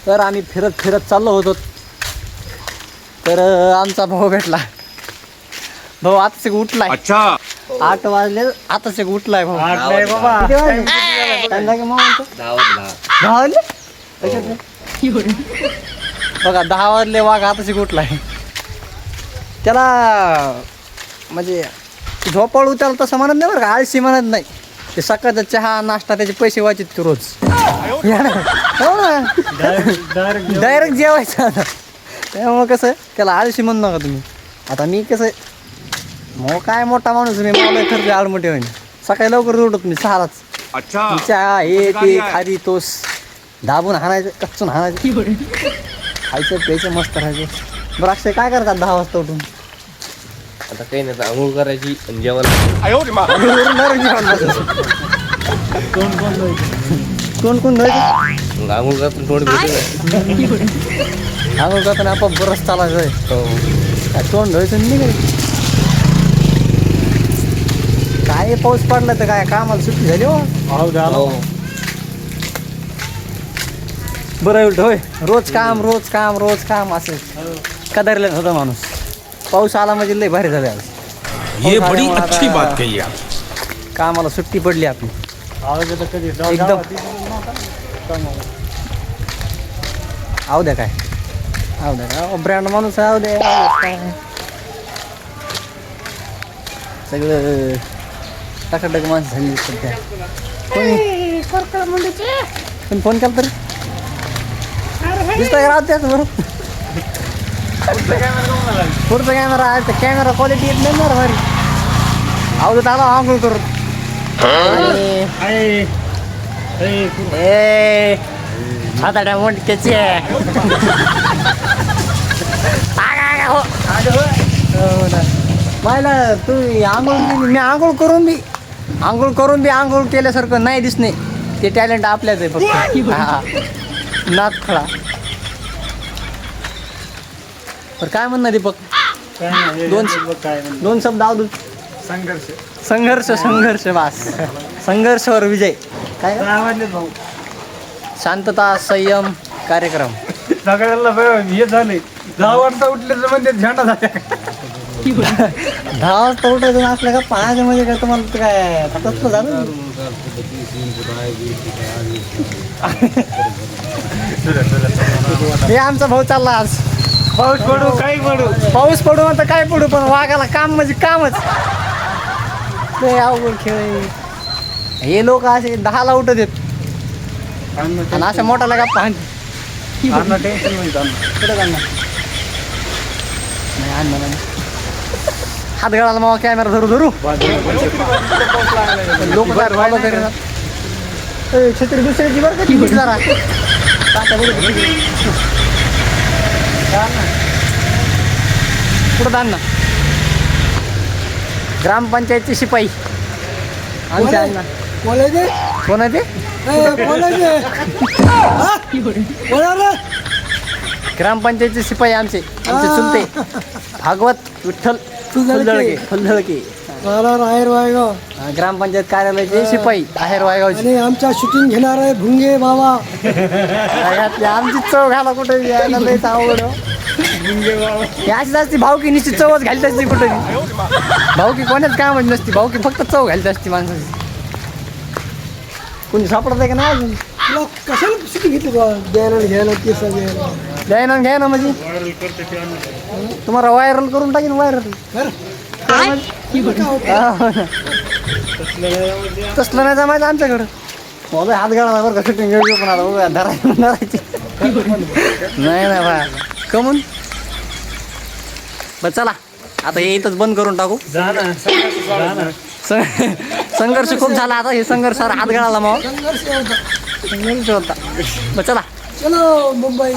तर आम्ही फिरत फिरत चाललो होतो, तर आमचा भाऊ भेटला. भाऊ आताच उठलाय. अच्छा 8 वाजले, आताच उठलाय भाऊ. बाबा किती वाजले? टाइम लागेल मग म्हणतो 10 वाजले. बघा 10 वाजले, वाघ आताच उठलाय. त्याला म्हणजे झोपाळू त्याला तसं म्हणत नाही बरं का, आळशी म्हणत नाही. ते सकाळचा चहा नाश्ता त्याचे पैसे वाचित ते रोज. हो ना, डायरेक्ट जेवायचं आता. त्यामुळं कसं त्याला आळशी म्हणू नका तुम्ही. आता मी कसं मग काय मोठा माणूस मी, मला खर्च आडमोठे होईल. सकाळी लवकर उठत मी 6लाच. चहा हे ते खारी तोस दाबून हाणायचं, कच्चून हाणायचं, खायचं प्यायचं मस्त राहायचं. बरं अक्षय काय करतात 10 वाजता उठून? आता काही नाही, आंघोळ करायची आणि जेवण. कोण धुवायचं? आंघोळ करताना तोंड भेटून आंघोळ करताना आपण बरंच चालायचं आहे. तोंड धुवायचं नाही काय? काय पाऊस पडला तर काय कामाला सुट्टी झाली हो. बरं उलट होय, रोज काम असं कदरलं होतं माणूस. पाऊस आला म्हणजे लय भारी झालं आज. ये बड़ी अच्छी बात कही आप. कामाला सुट्टी पडली आपली एकदम. आऊ द्या काय ब्रँड माणूस आहे. आऊ द्या सगळं टाकाटक माणसं झाली सध्या. कोणी फोन केला तरी दिसतंय राहत त्याच बरोबर. पुढचा कॅमेरा क्वालिटी येत नाही ना भारी. आऊ देत आला आंघोळ करत. आता मोठ्याचे पाहिला तू मी आंघोळ करून बी आंघोळ केल्यासारखं नाही दिसणे. ते टॅलेंट आपल्याच आहे फक्त. नात खळा. तर काय म्हणणार दीपक? दोन शब्द आवडू. संघर्ष बास. संघर्षावर विजय. काय भाऊ? शांतता संयम कार्यक्रम. सगळ्याला हे झाले 10 वाजता उठले तर म्हणजे झेंडा झाला. 10 वाजता उठायचं असलं का पाहायचं म्हणजे काय तुम्हाला काय तसलं झालं. हे आमचा भाऊ चालला आज. पाऊस पडू काही पडू, पाऊस पडू म्हणता काय पडू, पण वाघाला काम म्हणजे कामच. ते अवघड खेळ आहे. हे लोक असे 10ला उठत येत आणि अशा मोठाला का पाहते. टेन्शन नाही जाणं. कुठं जाणार नाही आणणार नाही. हात गळाला मग कॅमेरा धरू लोक बाहेर फॉलो करतात. छत्री दुसऱ्याची बरं का ती जरा कुठं जाण ना. ग्रामपंचायतचे शिपाई आमच्या अण्णा. कोण आहे ते? ग्रामपंचायतचे शिपाई आमचे चुलते भागवत विठ्ठल फुलझळके. आहेर वायगाव ग्रामपंचायत कार्यालयाचे शिपाई आहेर वायगावचे. आणि आमच्या शूटिंग घेणार आहे भुंगे बाबा. आमची चव घाला कुठे लयच अवघड. अशीच असती भावकी, निश्चित चवच घालत असते कुठे. भावकी कोणाच कामच नसती. भावकी फक्त चव घालत असते माणसाची. कोणी सापडत आहे का नाही अजून? तुला कशाला शूटिंग घेतली बा? घ्यायला केस घ्या ना म्हणजे तुम्हाला व्हायरल करून टाकीन. व्हायरल तसलं नाही जमायचं आमच्याकडं. मला हात गाळा बरं का शूटिंग घेऊ पण आता बघा धरायची नाही ना बा कमून. बरं चला आता हे इथंच बंद करून टाकू. संघर्ष खूप झाला आता. हे संघर्ष हात गळाला मग संघर्ष होता. बरं चला चलो मुंबई.